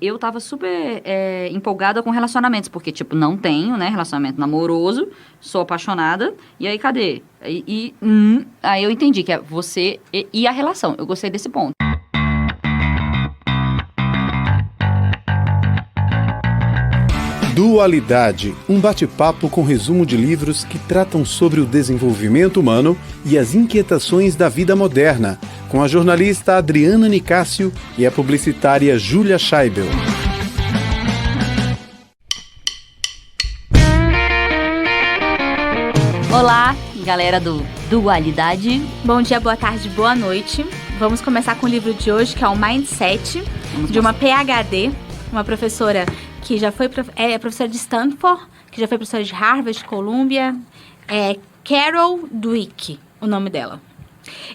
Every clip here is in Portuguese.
Eu tava super empolgada com relacionamentos, porque, tipo, não tenho, né, relacionamento namoroso, sou apaixonada, e aí, cadê? Aí eu entendi que é você e a relação. Eu gostei desse ponto. Dualidade, um bate-papo com resumo de livros que tratam sobre o desenvolvimento humano e as inquietações da vida moderna, com a jornalista Adriana Nicásio e a publicitária Júlia Scheibel. Olá, galera do Dualidade. Bom dia, boa tarde, boa noite. Vamos começar com o livro de hoje, que é o Mindset, de uma PhD, uma professora que já foi professora de Stanford, que já foi professora de Harvard, de Columbia, Carol Dweck, o nome dela.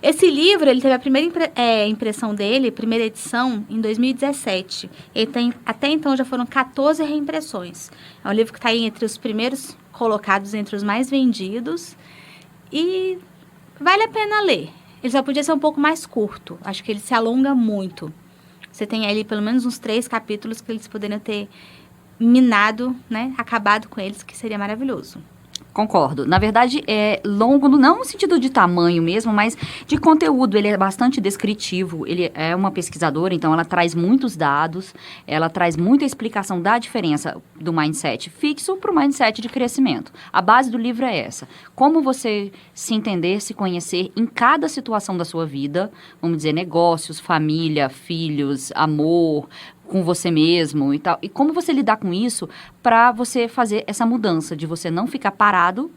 Esse livro, ele teve a primeira impressão dele, primeira edição, em 2017. Até então já foram 14 reimpressões. É um livro que está aí entre os primeiros colocados, entre os mais vendidos. E vale a pena ler. Ele só podia ser um pouco mais curto. Acho que ele se alonga muito. Você tem ali pelo menos uns 3 capítulos que eles poderiam ter minado, né? Acabado com eles, que seria maravilhoso. Concordo. Na verdade, é longo, não no sentido de tamanho mesmo, mas de conteúdo. Ele é bastante descritivo, ele é uma pesquisadora, então ela traz muitos dados, ela traz muita explicação da diferença do mindset fixo para o mindset de crescimento. A base do livro é essa. Como você se entender, se conhecer em cada situação da sua vida, vamos dizer, negócios, família, filhos, amor, com você mesmo e tal. E como você lidar com isso para você fazer essa mudança, de você não ficar parado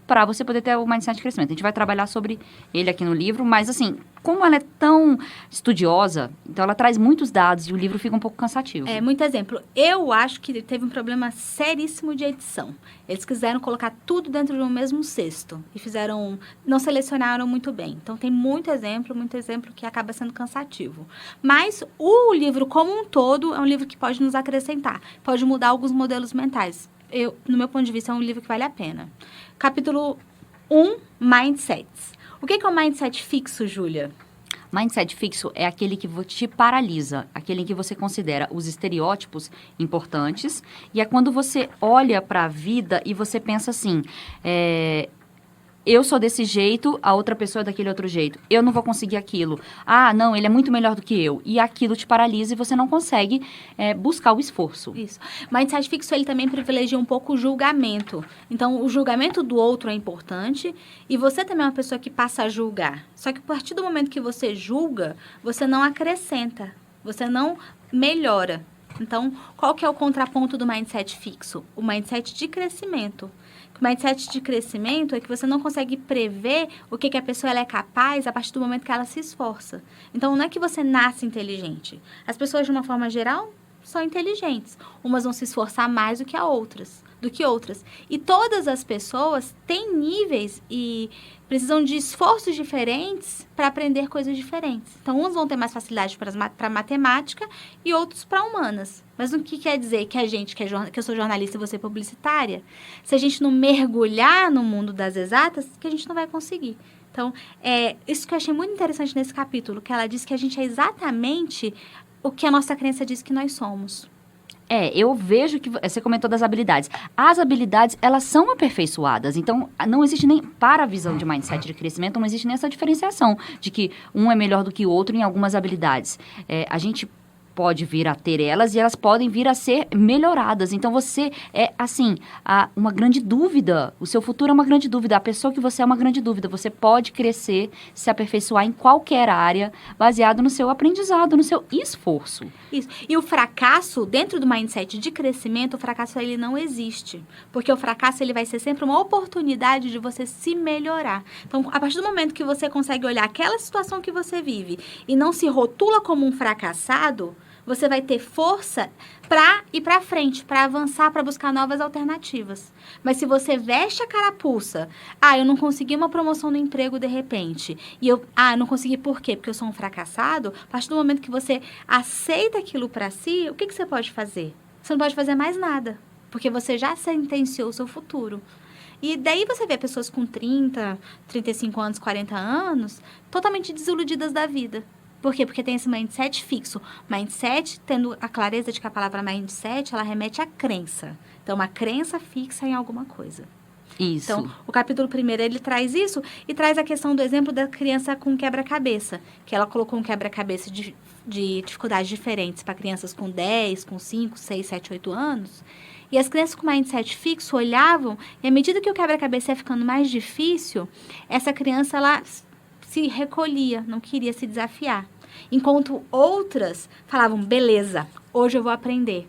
para você poder ter o mindset de crescimento. A gente vai trabalhar sobre ele aqui no livro, mas assim, como ela é tão estudiosa, então ela traz muitos dados e o livro fica um pouco cansativo. Muito exemplo. Eu acho que teve um problema seríssimo de edição. Eles quiseram colocar tudo dentro de um mesmo cesto e não selecionaram muito bem. Então tem muito exemplo que acaba sendo cansativo. Mas o livro como um todo é um livro que pode nos acrescentar, pode mudar alguns modelos mentais. No meu ponto de vista, é um livro que vale a pena. Capítulo 1, Mindsets. O que é o mindset fixo, Júlia? Mindset fixo é aquele que te paralisa, aquele em que você considera os estereótipos importantes, e é quando você olha para a vida e você pensa assim, eu sou desse jeito, a outra pessoa é daquele outro jeito. Eu não vou conseguir aquilo. Ah, não, ele é muito melhor do que eu. E aquilo te paralisa e você não consegue buscar o esforço. Isso. Mindset fixo, ele também privilegia um pouco o julgamento. Então, o julgamento do outro é importante e você também é uma pessoa que passa a julgar. Só que a partir do momento que você julga, você não acrescenta, você não melhora. Então, qual que é o contraponto do mindset fixo? O mindset de crescimento. O mindset de crescimento é que você não consegue prever o que a pessoa ela é capaz a partir do momento que ela se esforça. Então, não é que você nasce inteligente. As pessoas, de uma forma geral, são inteligentes. Umas vão se esforçar mais do que outras. E todas as pessoas têm níveis e precisam de esforços diferentes para aprender coisas diferentes. Então, uns vão ter mais facilidade para matemática e outros para humanas. Mas o que quer dizer que a gente, que eu sou jornalista e você é publicitária, se a gente não mergulhar no mundo das exatas, que a gente não vai conseguir. Então, isso que eu achei muito interessante nesse capítulo, que ela diz que a gente é exatamente o que a nossa crença diz que nós somos. Eu vejo que você comentou das habilidades. As habilidades, elas são aperfeiçoadas. Então, não existe nem, para a visão de mindset de crescimento, não existe nem essa diferenciação de que um é melhor do que o outro em algumas habilidades. A gente pode vir a ter elas e elas podem vir a ser melhoradas. Então, você é, assim, uma grande dúvida. O seu futuro é uma grande dúvida. A pessoa que você é uma grande dúvida. Você pode crescer, se aperfeiçoar em qualquer área, baseado no seu aprendizado, no seu esforço. Isso. E o fracasso, dentro do mindset de crescimento, o fracasso ele não existe. Porque o fracasso ele vai ser sempre uma oportunidade de você se melhorar. Então, a partir do momento que você consegue olhar aquela situação que você vive e não se rotula como um fracassado, você vai ter força para ir para frente, para avançar, para buscar novas alternativas. Mas se você veste a carapuça, eu não consegui uma promoção no emprego de repente, e eu não consegui por quê? Porque eu sou um fracassado. A partir do momento que você aceita aquilo para si, o que você pode fazer? Você não pode fazer mais nada, porque você já sentenciou o seu futuro. E daí você vê pessoas com 30, 35 anos, 40 anos, totalmente desiludidas da vida. Por quê? Porque tem esse mindset fixo. Mindset, tendo a clareza de que a palavra mindset, ela remete à crença. Então, uma crença fixa em alguma coisa. Isso. Então, o capítulo 1, ele traz isso e traz a questão do exemplo da criança com quebra-cabeça, que ela colocou um quebra-cabeça de dificuldades diferentes para crianças com 10, com 5, 6, 7, 8 anos. E as crianças com mindset fixo olhavam e, à medida que o quebra-cabeça ia ficando mais difícil, essa criança, ela se recolhia, não queria se desafiar. Enquanto outras falavam, beleza, hoje eu vou aprender.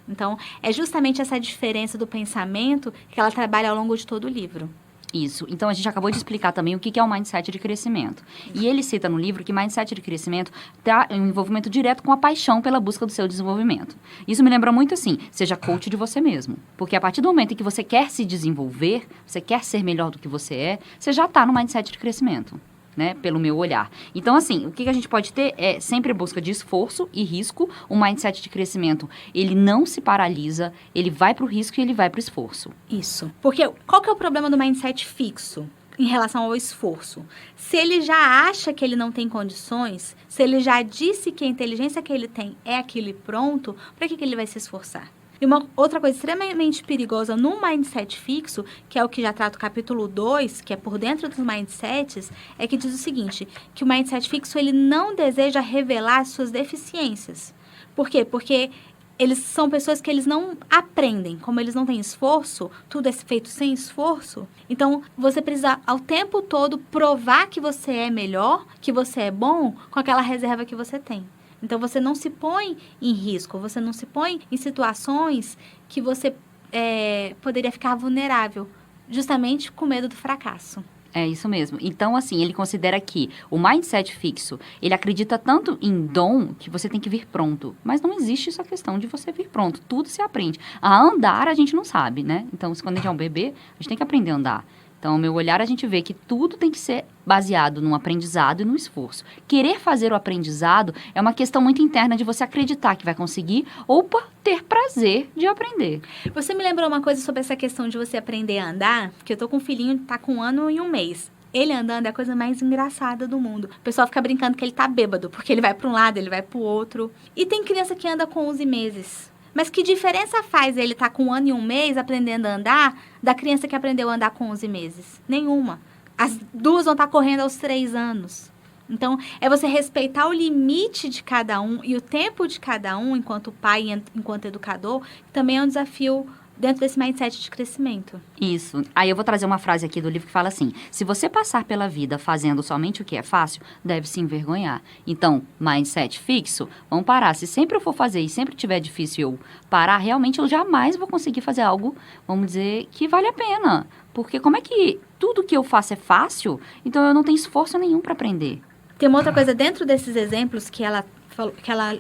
Então, é justamente essa diferença do pensamento que ela trabalha ao longo de todo o livro. Isso. Então, a gente acabou de explicar também o que é o mindset de crescimento. E ele cita no livro que mindset de crescimento está em envolvimento direto com a paixão pela busca do seu desenvolvimento. Isso me lembra muito assim, seja coach de você mesmo. Porque a partir do momento em que você quer se desenvolver, você quer ser melhor do que você já está no mindset de crescimento. Né, pelo meu olhar. Então, assim, o que a gente pode ter é sempre busca de esforço e risco. O mindset de crescimento, ele não se paralisa, ele vai para o risco e ele vai para o esforço. Isso. Porque qual que é o problema do mindset fixo em relação ao esforço? Se ele já acha que ele não tem condições, se ele já disse que a inteligência que ele tem é aquele pronto, para que ele vai se esforçar? E uma outra coisa extremamente perigosa no mindset fixo, que é o que já trata o capítulo 2, que é por dentro dos mindsets, é que diz o seguinte, que o mindset fixo, ele não deseja revelar as suas deficiências. Por quê? Porque eles são pessoas que eles não aprendem. Como eles não têm esforço, tudo é feito sem esforço. Então, você precisa, ao tempo todo, provar que você é melhor, que você é bom, com aquela reserva que você tem. Então, você não se põe em risco, você não se põe em situações que você poderia ficar vulnerável, justamente com medo do fracasso. É isso mesmo. Então, assim, ele considera que o mindset fixo, ele acredita tanto em dom que você tem que vir pronto. Mas não existe essa questão de você vir pronto. Tudo se aprende. A andar, a gente não sabe, né? Então, quando a gente é um bebê, a gente tem que aprender a andar. Então, ao meu olhar, a gente vê que tudo tem que ser baseado num aprendizado e no esforço. Querer fazer o aprendizado é uma questão muito interna de você acreditar que vai conseguir ou por ter prazer de aprender. Você me lembrou uma coisa sobre essa questão de você aprender a andar? Que eu tô com um filhinho, tá com 1 ano e 1 mês. Ele andando é a coisa mais engraçada do mundo. O pessoal fica brincando que ele tá bêbado, porque ele vai para um lado, ele vai para o outro. E tem criança que anda com 11 meses. Mas que diferença faz ele estar com 1 ano e 1 mês aprendendo a andar da criança que aprendeu a andar com 11 meses? Nenhuma. As duas vão estar correndo aos 3 anos. Então, é você respeitar o limite de cada um e o tempo de cada um, enquanto pai e enquanto educador, que também é um desafio dentro desse mindset de crescimento. Isso. Aí eu vou trazer uma frase aqui do livro que fala assim, se você passar pela vida fazendo somente o que é fácil, deve se envergonhar. Então, mindset fixo, vamos parar. Se sempre eu for fazer e sempre tiver difícil eu parar, realmente eu jamais vou conseguir fazer algo, vamos dizer, que vale a pena. Porque como é que tudo que eu faço é fácil, então eu não tenho esforço nenhum para aprender. Tem uma outra coisa dentro desses exemplos que ela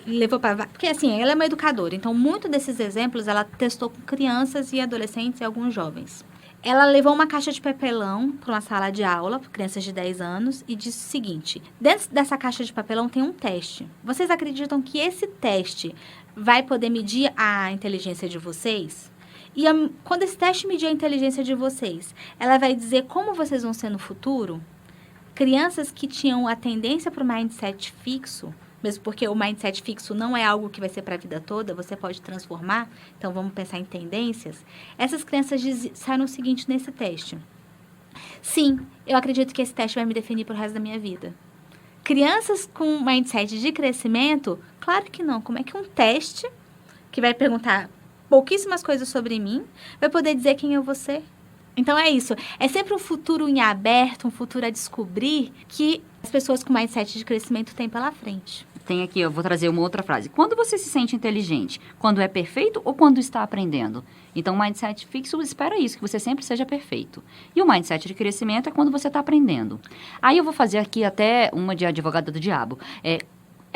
levou para... Porque, assim, ela é uma educadora. Então, muito desses exemplos ela testou com crianças e adolescentes e alguns jovens. Ela levou uma caixa de papelão para uma sala de aula, para crianças de 10 anos, e disse o seguinte, dentro dessa caixa de papelão tem um teste. Vocês acreditam que esse teste vai poder medir a inteligência de vocês? E quando esse teste medir a inteligência de vocês, ela vai dizer como vocês vão ser no futuro? Crianças que tinham a tendência para o mindset fixo, mesmo porque o mindset fixo não é algo que vai ser para a vida toda, você pode transformar, então vamos pensar em tendências. Essas crianças disseram o seguinte nesse teste. Sim, eu acredito que esse teste vai me definir para o resto da minha vida. Crianças com mindset de crescimento, claro que não. Como é que um teste, que vai perguntar pouquíssimas coisas sobre mim, vai poder dizer quem eu vou ser? Então, é isso. É sempre um futuro em aberto, um futuro a descobrir que as pessoas com mindset de crescimento têm pela frente. Tem aqui, eu vou trazer uma outra frase. Quando você se sente inteligente? Quando é perfeito ou quando está aprendendo? Então, o mindset fixo espera isso, que você sempre seja perfeito. E o mindset de crescimento é quando você está aprendendo. Aí eu vou fazer aqui até uma de advogada do diabo.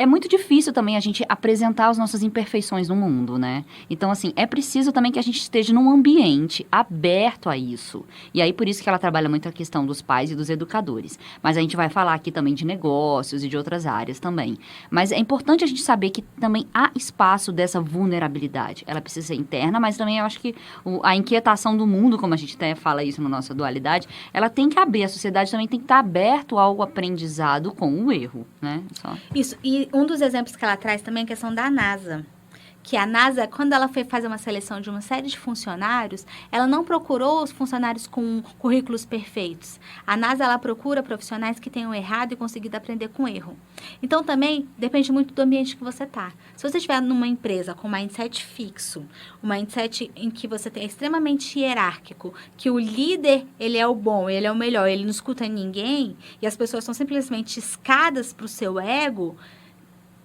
é muito difícil também a gente apresentar as nossas imperfeições no mundo, né? Então, assim, é preciso também que a gente esteja num ambiente aberto a isso. E aí, por isso que ela trabalha muito a questão dos pais e dos educadores. Mas a gente vai falar aqui também de negócios e de outras áreas também. Mas é importante a gente saber que também há espaço dessa vulnerabilidade. Ela precisa ser interna, mas também eu acho que a inquietação do mundo, como a gente até fala isso na nossa dualidade, ela tem que abrir, a sociedade também tem que estar aberto ao aprendizado com o erro, né? Isso, e um dos exemplos que ela traz também é a questão da NASA. Que a NASA, quando ela foi fazer uma seleção de uma série de funcionários, ela não procurou os funcionários com currículos perfeitos. A NASA, ela procura profissionais que tenham errado e conseguido aprender com erro. Então, também, depende muito do ambiente que você está. Se você estiver numa empresa com um mindset fixo, um mindset em que você é extremamente hierárquico, que o líder, ele é o bom, ele é o melhor, ele não escuta ninguém, e as pessoas são simplesmente escadas para o seu ego,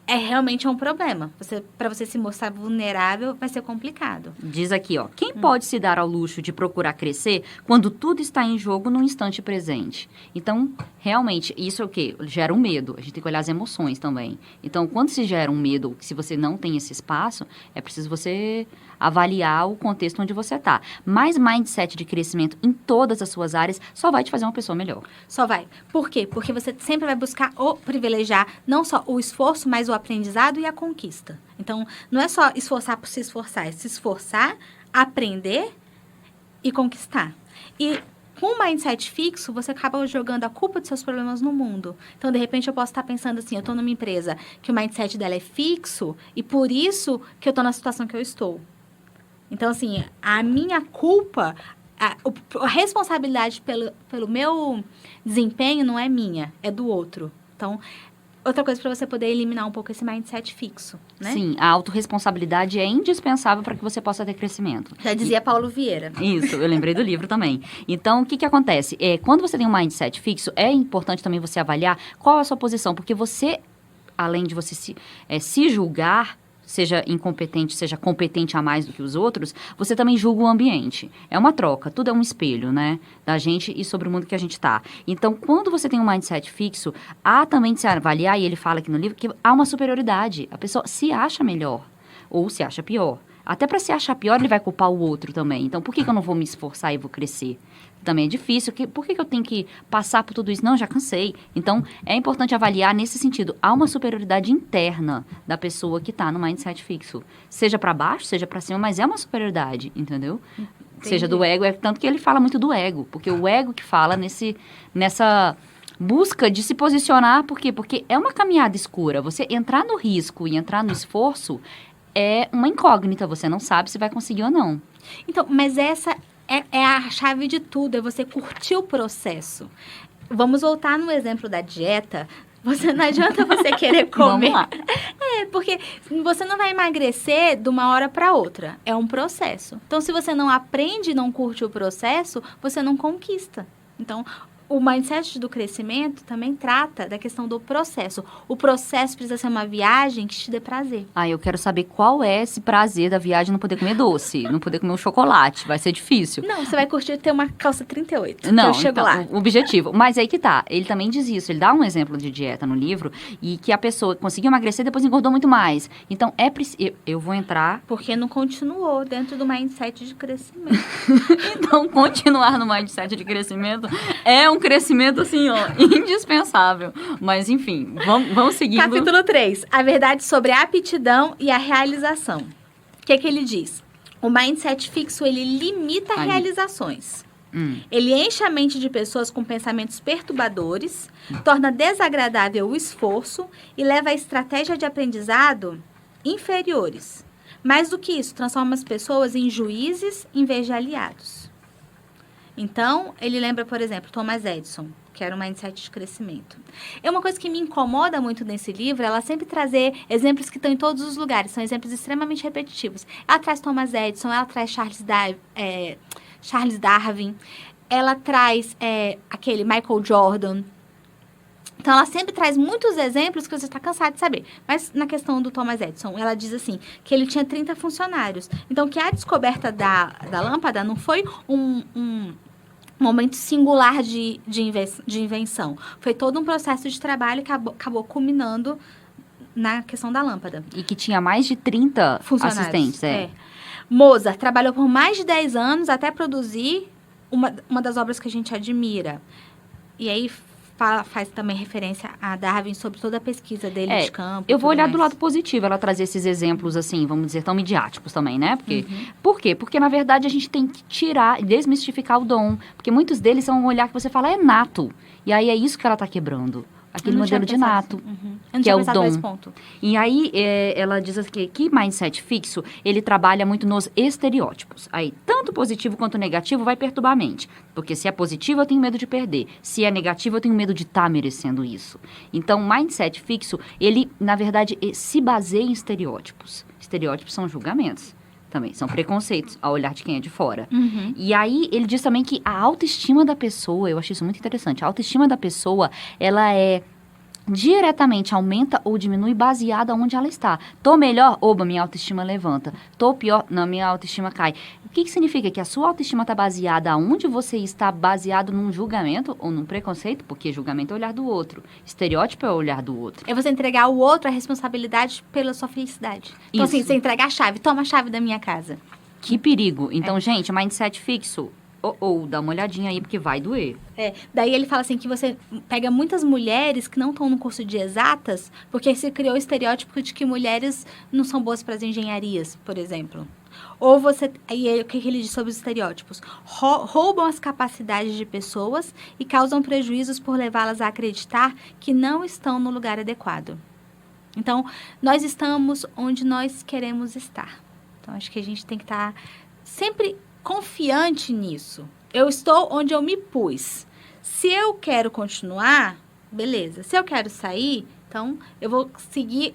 realmente um problema. Para você se mostrar vulnerável, vai ser complicado. Diz aqui, ó, quem pode se dar ao luxo de procurar crescer quando tudo está em jogo no instante presente? Então, realmente, isso é o quê? Gera um medo. A gente tem que olhar as emoções também. Então, quando se gera um medo, se você não tem esse espaço, é preciso você avaliar o contexto onde você está. Mas mindset de crescimento em todas as suas áreas só vai te fazer uma pessoa melhor. Só vai. Por quê? Porque você sempre vai buscar privilegiar não só o esforço, mas o aprendizado e a conquista. Então, não é só esforçar por se esforçar, é se esforçar, aprender e conquistar. E com um mindset fixo, você acaba jogando a culpa dos seus problemas no mundo. Então, de repente, eu posso estar pensando assim, eu estou numa empresa que o mindset dela é fixo e por isso que eu estou na situação que eu estou. Então, assim, a minha culpa, a responsabilidade pelo meu desempenho não é minha, é do outro. Então, outra coisa para você poder eliminar um pouco esse mindset fixo, né? Sim, a autorresponsabilidade é indispensável para que você possa ter crescimento. Já dizia Paulo Vieira. Isso, eu lembrei do livro também. Então, o que acontece? Quando você tem um mindset fixo, é importante também você avaliar qual é a sua posição, porque você, além de você se julgar, seja incompetente, seja competente a mais do que os outros, você também julga o ambiente. É uma troca, tudo é um espelho, né? Da gente e sobre o mundo que a gente está. Então, quando você tem um mindset fixo, há também de se avaliar, e ele fala aqui no livro, que há uma superioridade. A pessoa se acha melhor ou se acha pior. Até para se achar pior, ele vai culpar o outro também. Então, por que eu não vou me esforçar e vou crescer? Também é difícil. Por que eu tenho que passar por tudo isso? Não, já cansei. Então, é importante avaliar nesse sentido. Há uma superioridade interna da pessoa que está no mindset fixo. Seja para baixo, seja para cima, mas é uma superioridade, entendeu? Entendi. Seja do ego, tanto que ele fala muito do ego. Porque o ego que fala nessa busca de se posicionar. Por quê? Porque é uma caminhada escura. Você entrar no risco e entrar no esforço é uma incógnita. Você não sabe se vai conseguir ou não. Então, mas essa é a chave de tudo, é você curtir o processo. Vamos voltar no exemplo da dieta. Não adianta você querer comer. Vamos lá. Porque você não vai emagrecer de uma hora para outra. É um processo. Então, se você não aprende e não curte o processo, você não conquista. Então, o mindset do crescimento também trata da questão do processo. O processo precisa ser uma viagem que te dê prazer. Eu quero saber qual é esse prazer da viagem, não poder comer doce, não poder comer um chocolate, vai ser difícil. Não, você vai curtir ter uma calça 38. Não, eu chego lá. O objetivo. Mas aí que tá, ele também diz isso, ele dá um exemplo de dieta no livro, e que a pessoa conseguiu emagrecer e depois engordou muito mais. Então, é preciso... Eu vou entrar... Porque não continuou dentro do mindset de crescimento. Então, continuar no mindset de crescimento é um crescimento, assim, ó, indispensável. Mas, enfim, vamos seguindo. Capítulo 3. A verdade sobre a aptidão e a realização. O que ele diz? O mindset fixo, ele limita realizações. Ele enche a mente de pessoas com pensamentos perturbadores, torna desagradável o esforço e leva a estratégia de aprendizado inferiores. Mais do que isso, transforma as pessoas em juízes em vez de aliados. Então, ele lembra, por exemplo, Thomas Edison, que era um mindset de crescimento. É uma coisa que me incomoda muito nesse livro, ela sempre trazer exemplos que estão em todos os lugares, são exemplos extremamente repetitivos. Ela traz Thomas Edison, ela traz Charles Darwin, ela traz aquele Michael Jordan. Então, ela sempre traz muitos exemplos que você está cansado de saber. Mas, na questão do Thomas Edison, ela diz assim, que ele tinha 30 funcionários. Então, que a descoberta da lâmpada não foi um momento singular de invenção. Foi todo um processo de trabalho que acabou culminando na questão da lâmpada. E que tinha mais de 30 Funcionários. assistentes. Mozart trabalhou por mais de 10 anos até produzir uma das obras que a gente admira. E aí faz também referência a Darwin sobre toda a pesquisa dele de campo. Eu vou olhar do lado positivo, ela trazer esses exemplos, assim, vamos dizer, tão midiáticos também, né? Por quê? Porque, na verdade, a gente tem que tirar, desmistificar o dom. Porque muitos deles são um olhar que você fala, é nato. E aí é isso que ela tá quebrando. Aquele modelo de nato, que é o dom. E aí, ela diz aqui, que mindset fixo, ele trabalha muito nos estereótipos. Aí, tanto positivo quanto negativo vai perturbar a mente. Porque se é positivo, eu tenho medo de perder. Se é negativo, eu tenho medo de estar merecendo isso. Então, mindset fixo, ele, na verdade, se baseia em estereótipos. Estereótipos são julgamentos. Também são preconceitos ao olhar de quem é de fora. E aí, ele diz também que a autoestima da pessoa, eu achei isso muito interessante, a autoestima da pessoa, ela é diretamente aumenta ou diminui baseada onde ela está. Tô melhor, oba, minha autoestima levanta. Tô pior, não, minha autoestima cai. O que significa? Que a sua autoestima está baseada aonde você está, baseado num julgamento ou num preconceito, porque julgamento é o olhar do outro. Estereótipo é o olhar do outro. É você entregar ao outro a responsabilidade pela sua felicidade. Então, assim, você entregar a chave, toma a chave da minha casa. Que perigo. Então, gente, mindset fixo, dá uma olhadinha aí, porque vai doer. Daí ele fala assim que você pega muitas mulheres que não estão no curso de exatas, porque se criou o estereótipo de que mulheres não são boas para as engenharias, por exemplo. Ou você... Aí o que ele diz sobre os estereótipos? Roubam as capacidades de pessoas e causam prejuízos por levá-las a acreditar que não estão no lugar adequado. Então, nós estamos onde nós queremos estar. Então, acho que a gente tem que estar sempre confiante nisso. Eu estou onde eu me pus. Se eu quero continuar, beleza. Se eu quero sair, então eu vou seguir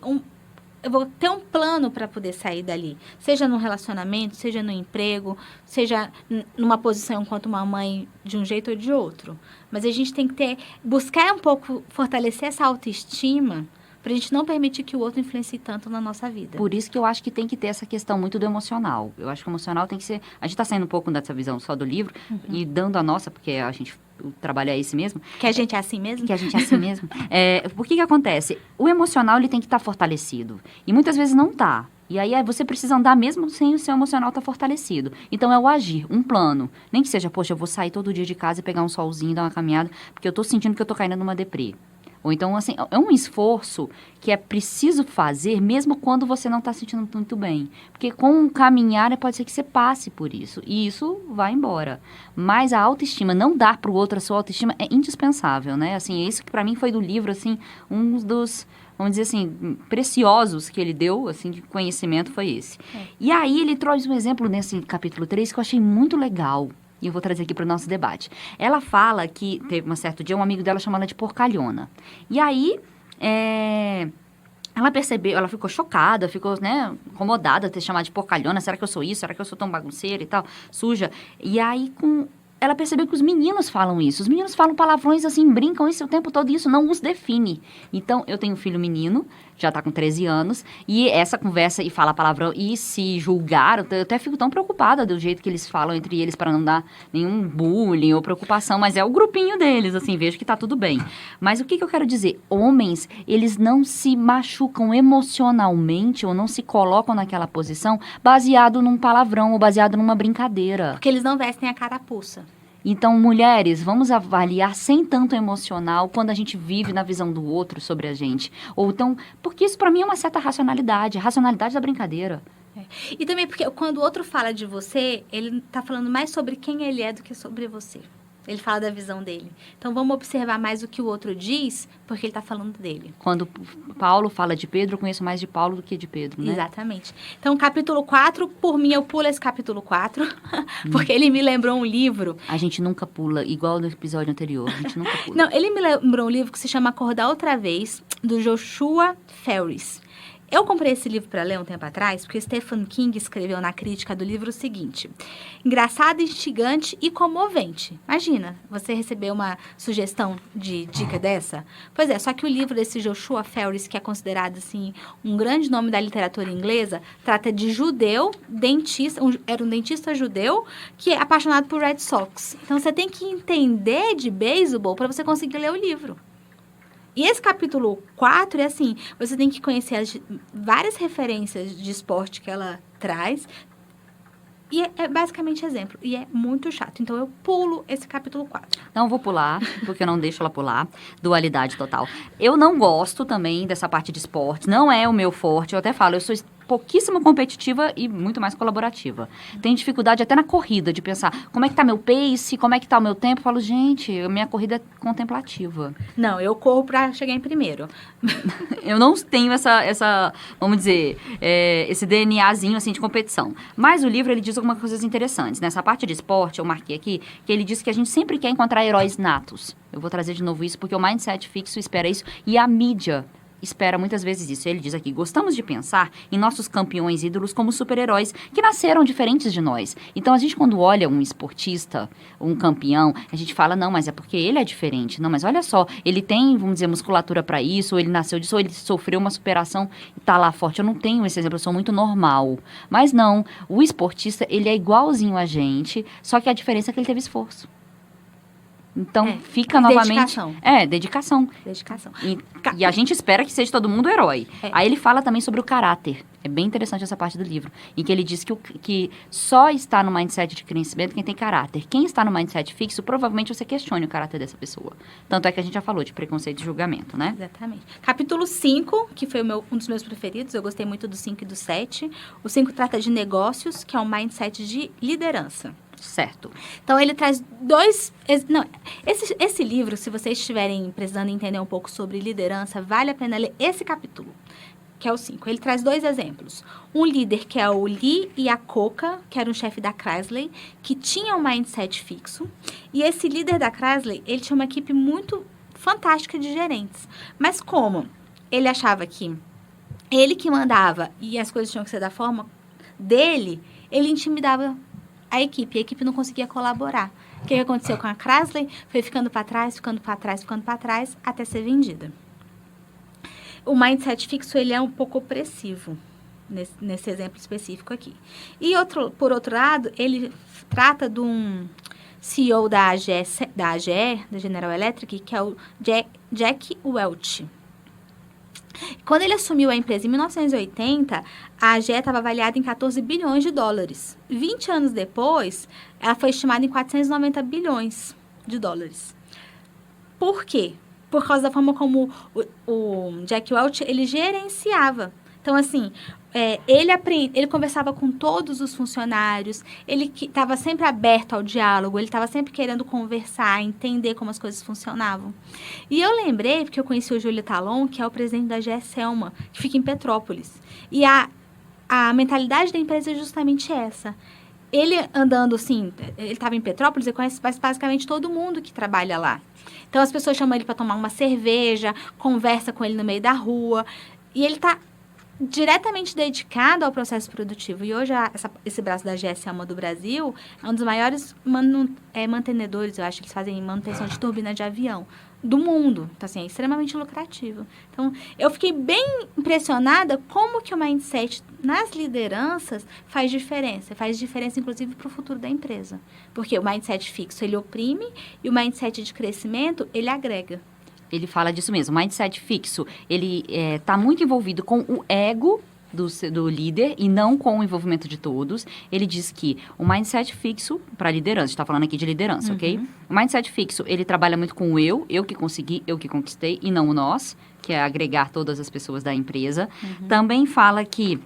eu vou ter um plano para poder sair dali. Seja num relacionamento, seja no emprego, seja numa posição enquanto uma mãe de um jeito ou de outro. Mas a gente tem que buscar um pouco fortalecer essa autoestima, pra gente não permitir que o outro influencie tanto na nossa vida. Por isso que eu acho que tem que ter essa questão muito do emocional. Eu acho que o emocional tem que ser... A gente tá saindo um pouco dessa visão só do livro e dando a nossa, porque o trabalho é esse mesmo. Que a gente é assim mesmo? Que a gente é assim mesmo. Por que acontece? O emocional, ele tem que estar fortalecido. E muitas vezes não tá. E aí você precisa andar mesmo sem o seu emocional estar fortalecido. Então é o agir, um plano. Nem que seja, poxa, eu vou sair todo dia de casa e pegar um solzinho, dar uma caminhada, porque eu tô sentindo que eu tô caindo numa deprê. Ou então, assim, é um esforço que é preciso fazer mesmo quando você não está se sentindo muito bem. Porque com o caminhar, pode ser que você passe por isso. E isso vai embora. Mas a autoestima, não dar para o outro a sua autoestima é indispensável, né? Assim, isso que para mim foi do livro, assim, um dos, vamos dizer assim, preciosos que ele deu, assim, de conhecimento foi esse. E aí ele traz um exemplo nesse capítulo 3 que eu achei muito legal. E eu vou trazer aqui para o nosso debate. Ela fala que teve um certo dia um amigo dela chamando ela de porcalhona. E aí, ela percebeu, ela ficou chocada, ficou, né, incomodada de ter chamado de porcalhona. Será que eu sou isso? Será que eu sou tão bagunceira e tal, suja? E aí, ela percebeu que os meninos falam isso. Os meninos falam palavrões assim, brincam isso o tempo todo e isso não os define. Então, eu tenho um filho menino, já tá com 13 anos, e essa conversa e fala palavrão e se julgar, eu até fico tão preocupada do jeito que eles falam entre eles para não dar nenhum bullying ou preocupação, mas é o grupinho deles, assim, vejo que tá tudo bem. Mas o que eu quero dizer? Homens, eles não se machucam emocionalmente ou não se colocam naquela posição baseado num palavrão ou baseado numa brincadeira. Porque eles não vestem a carapuça. Então, mulheres, vamos avaliar sem tanto emocional quando a gente vive na visão do outro sobre a gente. Ou então, porque isso para mim é uma certa racionalidade, a racionalidade da brincadeira. E também porque quando o outro fala de você, ele tá falando mais sobre quem ele é do que sobre você. Ele fala da visão dele. Então, vamos observar mais o que o outro diz, porque ele está falando dele. Quando Paulo fala de Pedro, eu conheço mais de Paulo do que de Pedro, né? Exatamente. Então, capítulo 4, por mim, eu pulo esse capítulo 4, porque ele me lembrou um livro. A gente nunca pula, igual no episódio anterior, a gente nunca pula. Não, ele me lembrou um livro que se chama Acordar Outra Vez, do Joshua Ferris. Eu comprei esse livro para ler um tempo atrás, porque Stephen King escreveu na crítica do livro o seguinte: engraçado, instigante e comovente. Imagina, você receber uma sugestão de dica dessa? Pois é, só que o livro desse Joshua Ferris, que é considerado, assim, um grande nome da literatura inglesa, trata de judeu, dentista, era um dentista judeu, que é apaixonado por Red Sox. Então, você tem que entender de beisebol para você conseguir ler o livro. E esse capítulo 4 é assim, você tem que conhecer várias referências de esporte que ela traz. E é basicamente exemplo. E é muito chato. Então, eu pulo esse capítulo 4. Não vou pular, porque eu não deixo ela pular. Dualidade total. Eu não gosto também dessa parte de esportes. Não é o meu forte. Eu até falo, eu sou pouquíssimo competitiva e muito mais colaborativa. Tenho dificuldade até na corrida, de pensar como é que tá meu pace, como é que tá o meu tempo. Eu falo, gente, a minha corrida é contemplativa. Não, eu corro pra chegar em primeiro. Eu não tenho essa vamos dizer, esse DNAzinho assim de competição. Mas o livro, ele diz algumas coisas interessantes. Nessa parte de esporte, eu marquei aqui, que ele diz que a gente sempre quer encontrar heróis natos. Eu vou trazer de novo isso, porque o mindset fixo espera isso. E a mídia espera muitas vezes isso. Ele diz aqui, gostamos de pensar em nossos campeões ídolos como super-heróis que nasceram diferentes de nós. Então, a gente quando olha um esportista, um campeão, a gente fala, não, mas é porque ele é diferente. Não, mas olha só, ele tem, vamos dizer, musculatura para isso, ou ele nasceu disso, ou ele sofreu uma superação e tá lá forte. Eu não tenho esse exemplo, eu sou muito normal. Mas não, o esportista, ele é igualzinho a gente, só que a diferença é que ele teve esforço. Então, fica novamente... Dedicação. Dedicação. Dedicação. E a gente espera que seja todo mundo herói. É. Aí ele fala também sobre o caráter. É bem interessante essa parte do livro. Em que ele diz que só está no mindset de crescimento quem tem caráter. Quem está no mindset fixo, provavelmente você questione o caráter dessa pessoa. Tanto é que a gente já falou de preconceito e julgamento, né? Exatamente. Capítulo 5, que foi um dos meus preferidos. Eu gostei muito do 5 e do 7. O 5 trata de negócios, que é um mindset de liderança. Certo. Então, ele traz dois... Não, esse livro, se vocês estiverem precisando entender um pouco sobre liderança, vale a pena ler esse capítulo, que é o 5. Ele traz 2 exemplos. Um líder, que é o Lee Iacocca, que era um chefe da Chrysler, que tinha um mindset fixo. E esse líder da Chrysler, ele tinha uma equipe muito fantástica de gerentes. Mas como ele achava que ele que mandava e as coisas tinham que ser da forma dele, ele intimidava a equipe não conseguia colaborar. O que aconteceu com a Chrysler? Foi ficando para trás, até ser vendida. O mindset fixo, ele é um pouco opressivo, nesse exemplo específico aqui. E, por outro lado, ele trata de um CEO da AGE, da General Electric, que é o Jack Welch. Quando ele assumiu a empresa em 1980, a AGE estava avaliada em 14 bilhões de dólares. 20 anos depois, ela foi estimada em 490 bilhões de dólares. Por quê? Por causa da forma como o Jack Welch, ele gerenciava. Então, assim, ele conversava com todos os funcionários, ele estava sempre aberto ao diálogo, ele estava sempre querendo conversar, entender como as coisas funcionavam. E eu lembrei, porque eu conheci o Júlio Talon, que é o presidente da GE Selma, que fica em Petrópolis. E a mentalidade da empresa é justamente essa. Ele andando assim, ele estava em Petrópolis, ele conhece basicamente todo mundo que trabalha lá. Então, as pessoas chamam ele para tomar uma cerveja, conversa com ele no meio da rua, e ele está diretamente dedicado ao processo produtivo. E hoje, esse braço da GE Selma do Brasil é um dos maiores mantenedores, eu acho que eles fazem manutenção de turbina de avião do mundo. Então, assim, é extremamente lucrativo. Então, eu fiquei bem impressionada como que o mindset nas lideranças faz diferença. Faz diferença, inclusive, para o futuro da empresa. Porque o mindset fixo, ele oprime, e o mindset de crescimento, ele agrega. Ele fala disso mesmo. O mindset fixo, ele está muito envolvido com o ego do líder e não com o envolvimento de todos. Ele diz que o mindset fixo, para liderança, a gente está falando aqui de liderança, ok? O mindset fixo, ele trabalha muito com o eu que consegui, eu que conquistei, e não o nós, que é agregar todas as pessoas da empresa. Também fala que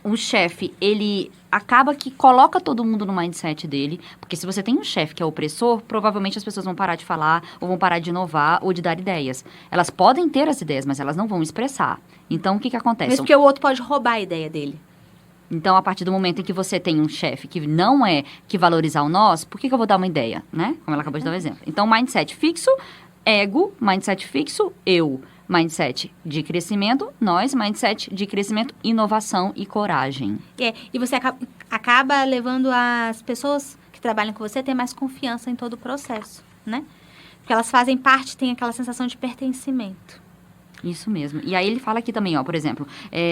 o chefe, ele acaba que coloca todo mundo no mindset dele, porque se você tem um chefe que é opressor, provavelmente as pessoas vão parar de falar, ou vão parar de inovar, ou de dar ideias. Elas podem ter as ideias, mas elas não vão expressar. Então, o que acontece? Mesmo porque o outro pode roubar a ideia dele. Então, a partir do momento em que você tem um chefe que não que valorizar o nós, por que eu vou dar uma ideia, né? Como ela acabou de dar o exemplo. Então, mindset fixo, ego, mindset fixo, eu. Mindset de crescimento, nós, mindset de crescimento, inovação e coragem. E você acaba levando as pessoas que trabalham com você a ter mais confiança em todo o processo, né? Porque elas fazem parte, tem aquela sensação de pertencimento. Isso mesmo. E aí ele fala aqui também, ó, por exemplo,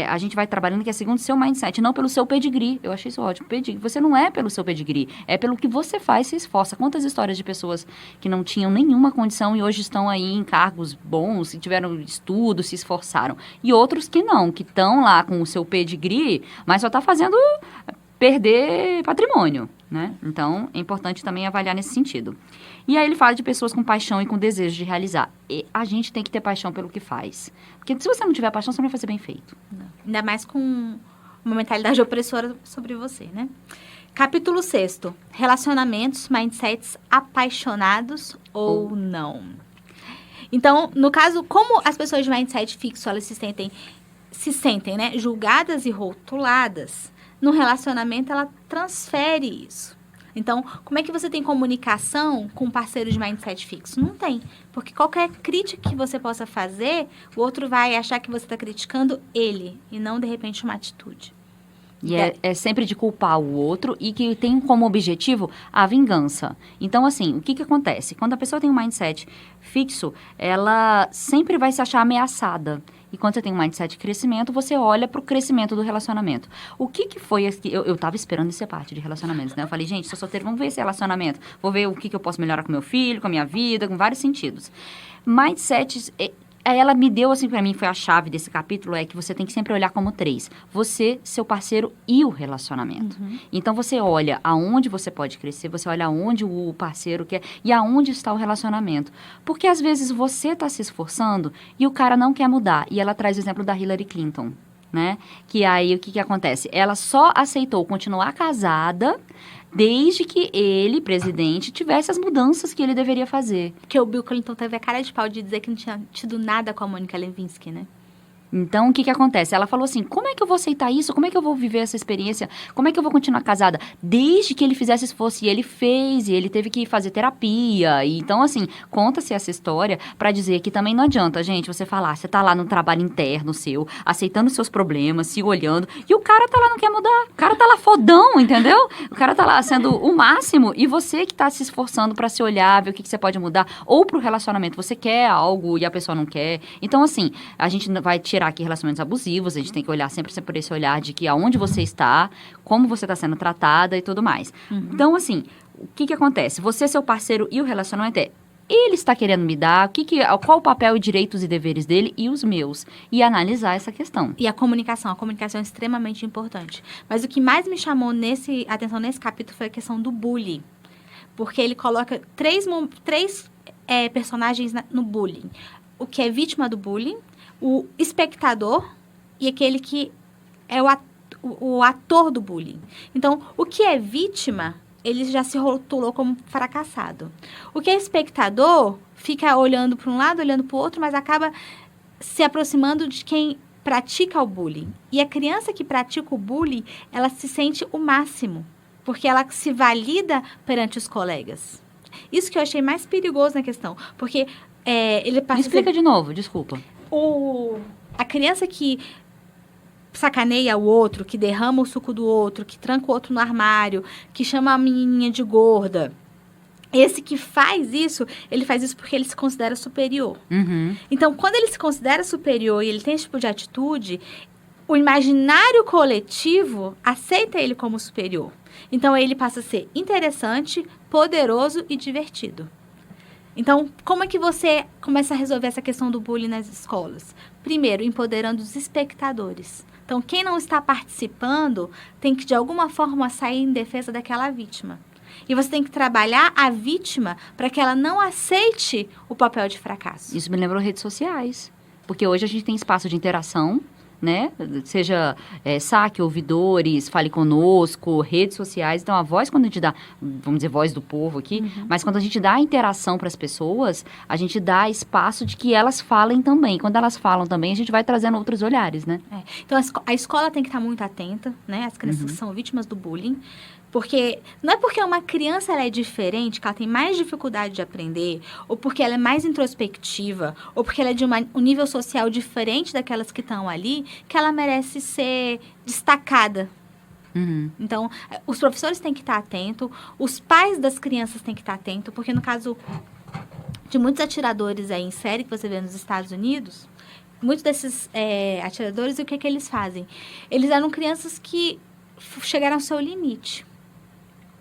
a gente vai trabalhando que é segundo o seu mindset, não pelo seu pedigree. Eu achei isso ótimo. Você não é pelo seu pedigree, é pelo que você faz, se esforça. Quantas histórias de pessoas que não tinham nenhuma condição e hoje estão aí em cargos bons, que tiveram estudo, se esforçaram. E outros que não, que estão lá com o seu pedigree, mas só está fazendo perder patrimônio, né? Então, é importante também avaliar nesse sentido. E aí ele fala de pessoas com paixão e com desejo de realizar. E a gente tem que ter paixão pelo que faz. Porque se você não tiver paixão, você não vai fazer bem feito. Não. Ainda mais com uma mentalidade opressora sobre você, né? Capítulo 6. Relacionamentos, mindsets apaixonados ou não. Então, no caso, como as pessoas de mindset fixo, elas se sentem, né, julgadas e rotuladas, no relacionamento, ela transfere isso. Então, como é que você tem comunicação com um parceiro de mindset fixo? Não tem. Porque qualquer crítica que você possa fazer, o outro vai achar que você está criticando ele e não, de repente, uma atitude. E é sempre de culpar o outro e que tem como objetivo a vingança. Então, assim, o que acontece? Quando a pessoa tem um mindset fixo, ela sempre vai se achar ameaçada. E quando você tem um mindset de crescimento, você olha para o crescimento do relacionamento. O que foi... Eu tava esperando isso ser parte de relacionamentos, né? Eu falei, gente, sou solteiro, vamos ver esse relacionamento. Vou ver o que eu posso melhorar com meu filho, com a minha vida, com vários sentidos. Mindsets... Ela me deu, assim, pra mim, foi a chave desse capítulo, é que você tem que sempre olhar como 3. Você, seu parceiro e o relacionamento. Uhum. Então, você olha aonde você pode crescer, você olha aonde o parceiro quer e aonde está o relacionamento. Porque, às vezes, você está se esforçando e o cara não quer mudar. E ela traz o exemplo da Hillary Clinton, né? Que aí, o que acontece? Ela só aceitou continuar casada desde que ele, presidente, tivesse as mudanças que ele deveria fazer. Porque o Bill Clinton teve a cara de pau de dizer que não tinha tido nada com a Mônica Lewinsky, né? Então, o que acontece? Ela falou assim, como é que eu vou aceitar isso? Como é que eu vou viver essa experiência? Como é que eu vou continuar casada? Desde que ele fizesse esforço, e ele fez, e ele teve que fazer terapia. E, então, assim, conta-se essa história pra dizer que também não adianta, gente, você falar, você tá lá no trabalho interno seu, aceitando seus problemas, se olhando, e o cara tá lá, não quer mudar. O cara tá lá fodão, entendeu? O cara tá lá sendo o máximo, e você que tá se esforçando pra se olhar, ver o que você pode mudar, ou pro relacionamento, você quer algo e a pessoa não quer. Então, assim, a gente vai tirar aqui relacionamentos abusivos, a gente tem que olhar sempre por esse olhar de que aonde você está, como você está sendo tratada e tudo mais. Uhum. Então, assim, o que acontece? Você, seu parceiro e o relacionamento ele está querendo me dar, qual o papel, direitos e deveres dele e os meus? E analisar essa questão. E a comunicação é extremamente importante. Mas o que mais me chamou atenção nesse capítulo foi a questão do bullying. Porque ele coloca três personagens no bullying. O que é vítima do bullying, o espectador e aquele que é o ator do bullying. Então, o que é vítima, ele já se rotulou como fracassado. O que é espectador, fica olhando para um lado, olhando para o outro, mas acaba se aproximando de quem pratica o bullying. E a criança que pratica o bullying, ela se sente o máximo, porque ela se valida perante os colegas. Isso que eu achei mais perigoso na questão, porque ele passa... Me explica de novo, desculpa. A criança que sacaneia o outro, que derrama o suco do outro, que tranca o outro no armário, que chama a menininha de gorda. Esse que faz isso, ele faz isso porque ele se considera superior. Uhum. Então, quando ele se considera superior e ele tem esse tipo de atitude, o imaginário coletivo aceita ele como superior. Então, ele passa a ser interessante, poderoso e divertido. Então, como é que você começa a resolver essa questão do bullying nas escolas? Primeiro, empoderando os espectadores. Então, quem não está participando tem que, de alguma forma, sair em defesa daquela vítima. E você tem que trabalhar a vítima para que ela não aceite o papel de fracasso. Isso me lembrou redes sociais. Porque hoje a gente tem espaço de interação, né? Seja saque, ouvidores, fale conosco, redes sociais. Então, a voz, quando a gente dá, vamos dizer, voz do povo aqui, mas quando a gente dá interação para as pessoas, a gente dá espaço de que elas falem também. Quando elas falam também, a gente vai trazendo outros olhares, né? Então, a escola tem que estar muito atenta, né? As crianças que são vítimas do bullying. Porque não é porque uma criança ela é diferente, que ela tem mais dificuldade de aprender, ou porque ela é mais introspectiva, ou porque ela é de um nível social diferente daquelas que estão ali, que ela merece ser destacada. Uhum. Então, os professores têm que estar atentos, os pais das crianças têm que estar atentos, porque no caso de muitos atiradores aí em série que você vê nos Estados Unidos, muitos desses atiradores, o que eles fazem? Eles eram crianças que chegaram ao seu limite.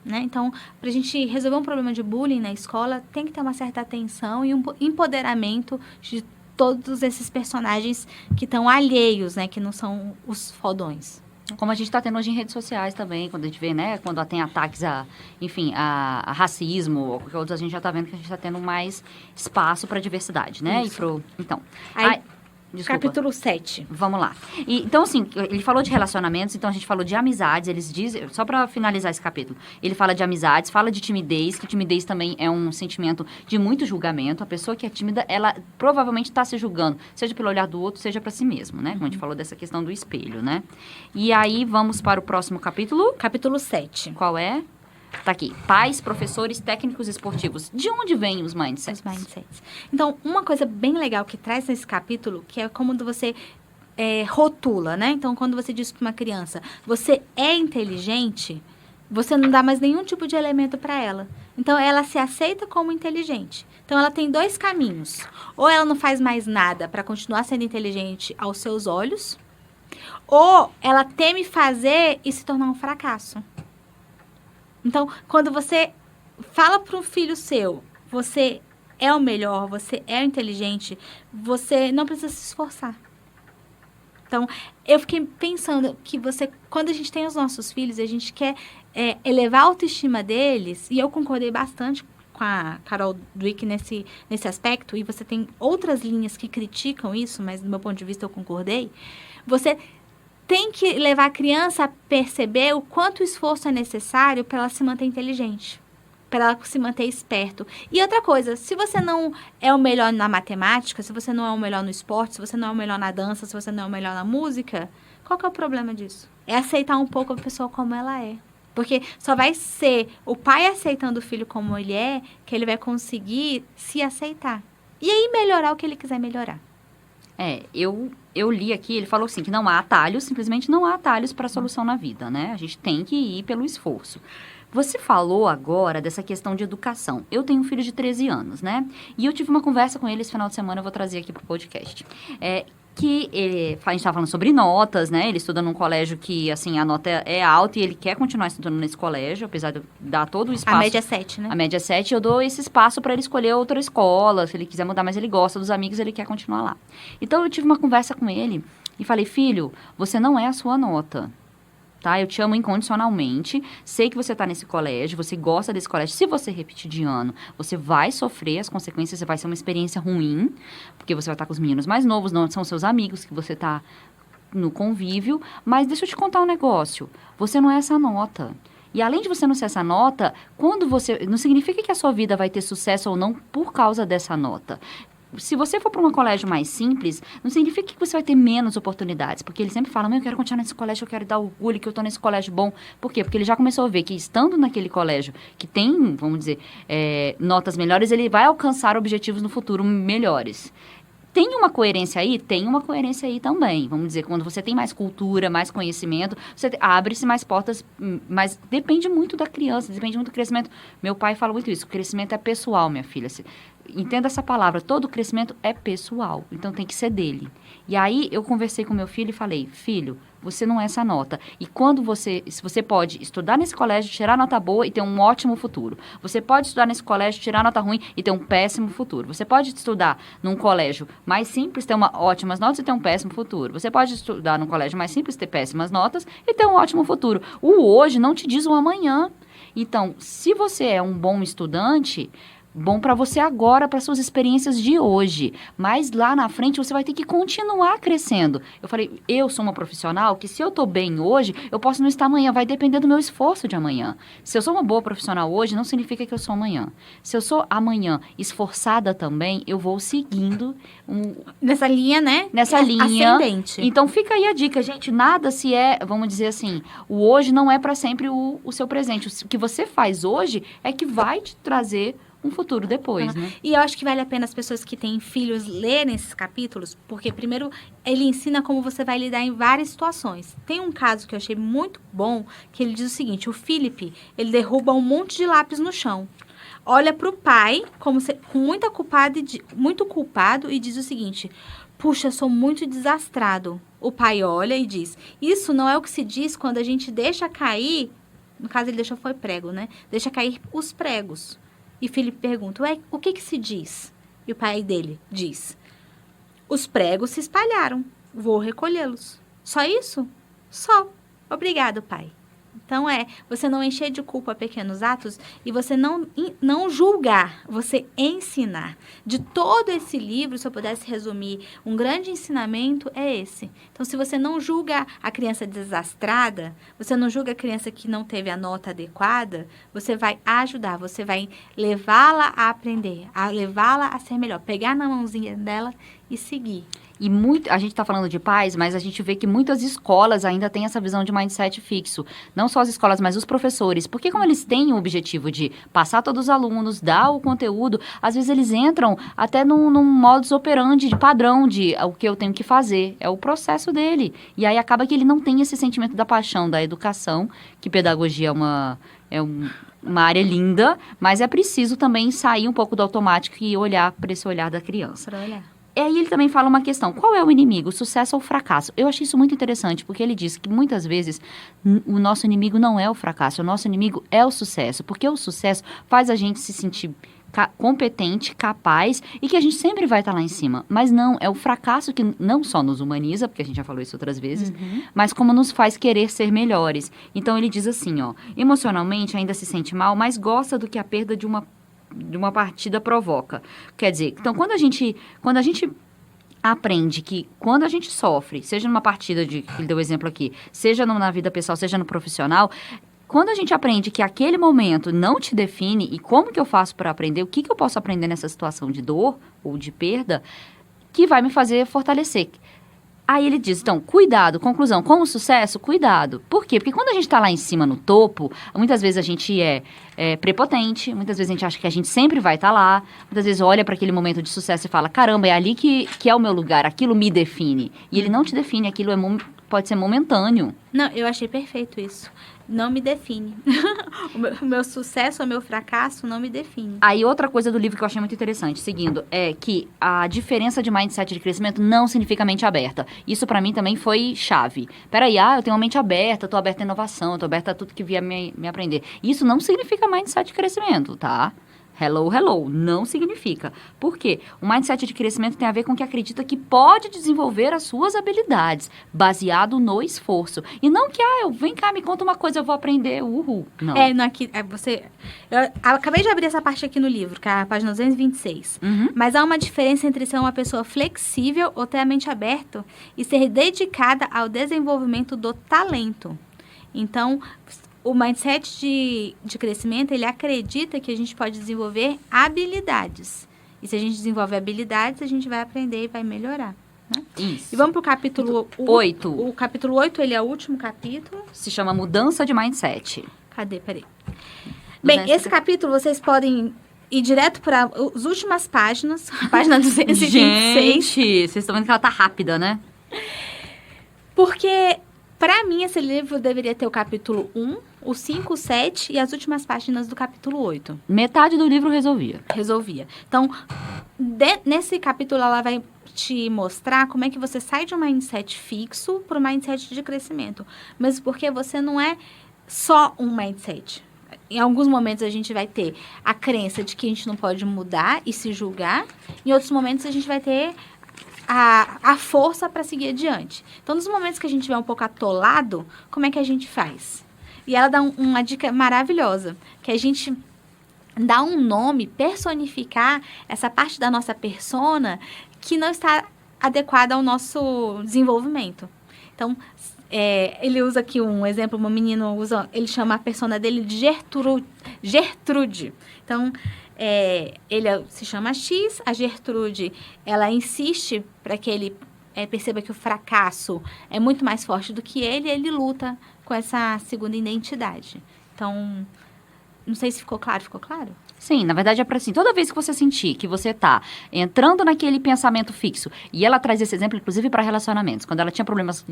Né? Então, para a gente resolver um problema de bullying na escola, tem que ter uma certa atenção e um empoderamento de todos esses personagens que estão alheios, né? Que não são os fodões. Como a gente está tendo hoje em redes sociais também, quando a gente vê, né, quando tem ataques a racismo, ou qualquer outro, a gente já está vendo que a gente está tendo mais espaço para diversidade, né? Então, desculpa. Capítulo 7. Vamos lá. Então, assim, ele falou de relacionamentos, então a gente falou de amizades, eles dizem, só para finalizar esse capítulo, ele fala de amizades, fala de timidez, que timidez também é um sentimento de muito julgamento. A pessoa que é tímida, ela provavelmente está se julgando, seja pelo olhar do outro, seja para si mesmo, né? Como a gente falou dessa questão do espelho, né? E aí, vamos para o próximo capítulo. Capítulo 7. Qual é? Tá aqui. Pais, professores, técnicos esportivos. De onde vêm os mindsets? Os mindsets. Então, uma coisa bem legal que traz nesse capítulo, que é como você rotula, né? Então, quando você diz para uma criança, você é inteligente, você não dá mais nenhum tipo de elemento para ela. Então, ela se aceita como inteligente. Então, ela tem 2 caminhos. Ou ela não faz mais nada para continuar sendo inteligente aos seus olhos, ou ela teme fazer e se tornar um fracasso. Então, quando você fala para um filho seu, você é o melhor, você é o inteligente, você não precisa se esforçar. Então, eu fiquei pensando que quando a gente tem os nossos filhos, a gente quer elevar a autoestima deles, e eu concordei bastante com a Carol Dweck nesse aspecto, e você tem outras linhas que criticam isso, mas do meu ponto de vista eu concordei. Você tem que levar a criança a perceber o quanto esforço é necessário para ela se manter inteligente, para ela se manter esperto. E outra coisa, se você não é o melhor na matemática, se você não é o melhor no esporte, se você não é o melhor na dança, se você não é o melhor na música, qual que é o problema disso? É aceitar um pouco a pessoa como ela é. Porque só vai ser o pai aceitando o filho como ele é, que ele vai conseguir se aceitar. E aí melhorar o que ele quiser melhorar. Eu li aqui, ele falou assim, que não há atalhos, simplesmente não há atalhos para a solução na vida, né? A gente tem que ir pelo esforço. Você falou agora dessa questão de educação. Eu tenho um filho de 13 anos, né? E eu tive uma conversa com ele esse final de semana, eu vou trazer aqui pro podcast. A gente estava falando sobre notas, né? Ele estuda num colégio que, assim, a nota é alta e ele quer continuar estudando nesse colégio, apesar de eu dar todo o espaço. A média é 7, né? A média é 7, eu dou esse espaço para ele escolher outra escola, se ele quiser mudar, mas ele gosta dos amigos, ele quer continuar lá. Então, eu tive uma conversa com ele e falei, filho, você não é a sua nota. Tá? Eu te amo incondicionalmente, sei que você está nesse colégio, você gosta desse colégio. Se você repetir de ano, você vai sofrer as consequências, vai ser uma experiência ruim, porque você vai estar com os meninos mais novos, não são seus amigos que você está no convívio. Mas deixa eu te contar um negócio, você não é essa nota. E além de você não ser essa nota, quando você... Não significa que a sua vida vai ter sucesso ou não por causa dessa nota. Se você for para um colégio mais simples, não significa que você vai ter menos oportunidades. Porque ele sempre fala, eu quero continuar nesse colégio, eu quero dar orgulho que eu estou nesse colégio bom. Por quê? Porque ele já começou a ver que estando naquele colégio que tem, vamos dizer, notas melhores, ele vai alcançar objetivos no futuro melhores. Tem uma coerência aí? Tem uma coerência aí também. Vamos dizer, quando você tem mais cultura, mais conhecimento, você abre-se mais portas, mas depende muito da criança, depende muito do crescimento. Meu pai fala muito isso, o crescimento é pessoal, minha filha. Entenda essa palavra, todo crescimento é pessoal, então tem que ser dele. E aí eu conversei com meu filho e falei, filho, você não é essa nota. E se você pode estudar nesse colégio, tirar nota boa e ter um ótimo futuro. Você pode estudar nesse colégio, tirar nota ruim e ter um péssimo futuro. Você pode estudar num colégio mais simples, ter ótimas notas e ter um péssimo futuro. Você pode estudar num colégio mais simples, ter péssimas notas e ter um ótimo futuro. O hoje não te diz o amanhã. Então, se você é um bom estudante... Bom para você agora, para suas experiências de hoje. Mas lá na frente você vai ter que continuar crescendo. Eu falei, eu sou uma profissional que se eu tô bem hoje, eu posso não estar amanhã. Vai depender do meu esforço de amanhã. Se eu sou uma boa profissional hoje, não significa que eu sou amanhã. Se eu sou amanhã esforçada também, eu vou seguindo... Nessa linha, né? Nessa linha. Ascendente. Então fica aí a dica, gente. Nada se vamos dizer assim, o hoje não é para sempre o seu presente. O que você faz hoje é que vai te trazer... um futuro depois, né? E eu acho que vale a pena as pessoas que têm filhos lerem esses capítulos, porque primeiro ele ensina como você vai lidar em várias situações. Tem um caso que eu achei muito bom, que ele diz o seguinte, o Felipe, ele derruba um monte de lápis no chão. Olha pro pai, muito culpado e diz o seguinte, puxa, eu sou muito desastrado. O pai olha e diz, isso não é o que se diz quando a gente deixa cair, no caso ele deixou foi prego, né? Deixa cair os pregos. E Felipe pergunta, ué, o que se diz? E o pai dele diz, os pregos se espalharam, vou recolhê-los. Só isso? Só. Obrigado, pai. Então, você não encher de culpa pequenos atos e você não julgar, você ensinar. De todo esse livro, se eu pudesse resumir, um grande ensinamento é esse. Então, se você não julga a criança desastrada, você não julga a criança que não teve a nota adequada, você vai ajudar, você vai levá-la a aprender, a levá-la a ser melhor, pegar na mãozinha dela e seguir. E a gente está falando de pais, mas a gente vê que muitas escolas ainda têm essa visão de mindset fixo. Não só as escolas, mas os professores. Porque como eles têm o objetivo de passar todos os alunos, dar o conteúdo, às vezes eles entram até num modus operandi de padrão de o que eu tenho que fazer. É o processo dele. E aí acaba que ele não tem esse sentimento da paixão, da educação, que pedagogia é uma área linda, mas é preciso também sair um pouco do automático e olhar para esse olhar da criança. Para olhar. E aí ele também fala uma questão, qual é o inimigo, o sucesso ou o fracasso? Eu achei isso muito interessante, porque ele diz que muitas vezes o nosso inimigo não é o fracasso, o nosso inimigo é o sucesso, porque o sucesso faz a gente se sentir competente, capaz e que a gente sempre vai estar lá em cima. Mas não, é o fracasso que não só nos humaniza, porque a gente já falou isso outras vezes, mas como nos faz querer ser melhores. Então ele diz assim, ó, emocionalmente ainda se sente mal, mas gosta do que a perda de uma partida provoca. Quer dizer, então quando a gente aprende que quando a gente sofre, seja numa partida que ele deu exemplo aqui, seja na vida pessoal, seja no profissional, quando a gente aprende que aquele momento não te define e como que eu faço para aprender, o que eu posso aprender nessa situação de dor ou de perda, que vai me fazer fortalecer. Aí ele diz, então, cuidado, conclusão, com o sucesso, cuidado. Por quê? Porque quando a gente está lá em cima, no topo, muitas vezes a gente é prepotente, muitas vezes a gente acha que a gente sempre vai estar lá, muitas vezes olha para aquele momento de sucesso e fala, caramba, é ali que é o meu lugar, aquilo me define. E ele não te define, aquilo pode ser momentâneo. Não, eu achei perfeito isso. Não me define. O meu sucesso ou meu fracasso não me define. Aí outra coisa do livro que eu achei muito interessante, seguindo, é que a diferença de mindset de crescimento não significa mente aberta. Isso pra mim também foi chave. Peraí, eu tenho uma mente aberta, tô aberta à inovação, tô aberta a tudo que vier me aprender. Isso não significa mindset de crescimento, tá? Hello, não significa. Por quê? O mindset de crescimento tem a ver com que acredita que pode desenvolver as suas habilidades, baseado no esforço. E não que, vem cá, me conta uma coisa, eu vou aprender, uhul. Não. Eu acabei de abrir essa parte aqui no livro, que é a página 226. Mas há uma diferença entre ser uma pessoa flexível ou ter a mente aberta e ser dedicada ao desenvolvimento do talento. Então, o mindset de crescimento, ele acredita que a gente pode desenvolver habilidades. E se a gente desenvolve habilidades, a gente vai aprender e vai melhorar. Né? Isso. E vamos para o capítulo 8. O capítulo 8, ele é o último capítulo. Se chama Mudança de Mindset. Cadê? Peraí. Bem, esse capítulo vocês podem ir direto para as últimas páginas. Página 226. Gente, vocês estão vendo que ela tá rápida, né? Porque, para mim, esse livro deveria ter o capítulo 1, o 5, o 7 e as últimas páginas do capítulo 8. Metade do livro resolvia. Então, nesse capítulo, ela vai te mostrar como é que você sai de um mindset fixo para um mindset de crescimento. Mas porque você não é só um mindset. Em alguns momentos, a gente vai ter a crença de que a gente não pode mudar e se julgar. Em outros momentos, a gente vai ter a força para seguir adiante. Então, nos momentos que a gente estiver um pouco atolado, como é que a gente faz? E ela dá uma dica maravilhosa, que a gente dá um nome, personificar essa parte da nossa persona que não está adequada ao nosso desenvolvimento. Então, ele usa aqui um exemplo, uma menina ele chama a persona dele de Gertrude. Então, ele se chama X, a Gertrude, ela insiste para que ele perceba que o fracasso é muito mais forte do que ele, e ele luta com essa segunda identidade. Então, Não sei se ficou claro. Ficou claro? Sim, na verdade é para assim, toda vez que você sentir que você tá entrando naquele pensamento fixo, e ela traz esse exemplo, inclusive, para relacionamentos. Quando ela tinha problemas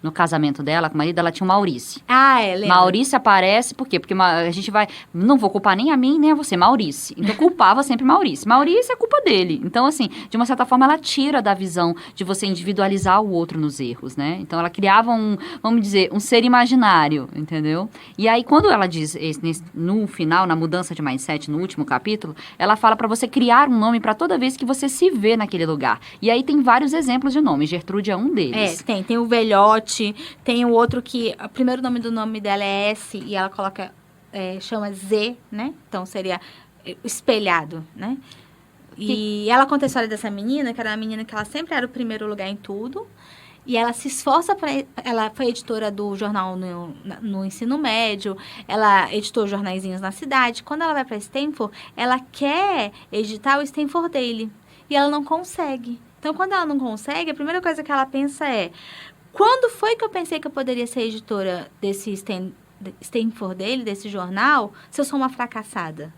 no casamento dela, com o marido, ela tinha o Maurício. Lembro. Maurício aparece, por quê? Porque a gente vai, não vou culpar nem a mim, nem a você, Maurício. Então, culpava sempre Maurício. Maurício é culpa dele. Então, assim, de uma certa forma, ela tira da visão de você individualizar o outro nos erros, né? Então, ela criava vamos dizer, um ser imaginário, entendeu? E aí, quando ela diz, no final, na mudança de mindset, no último capítulo, ela fala para você criar um nome para toda vez que você se vê naquele lugar. E aí tem vários exemplos de nomes. Gertrude é um deles. Tem o velhote, tem o outro que o primeiro nome dela é S e ela coloca, chama Z, né? Então seria espelhado, né? E ela conta a história dessa menina, que era uma menina que ela sempre era o primeiro lugar em tudo. E ela se esforça para... Ela foi editora do jornal no ensino médio, ela editou jornaizinhos na cidade. Quando ela vai para Stanford, ela quer editar o Stanford Daily. E ela não consegue. Então, quando ela não consegue, a primeira coisa que ela pensa é... Quando foi que eu pensei que eu poderia ser editora desse Stanford Daily, desse jornal, se eu sou uma fracassada?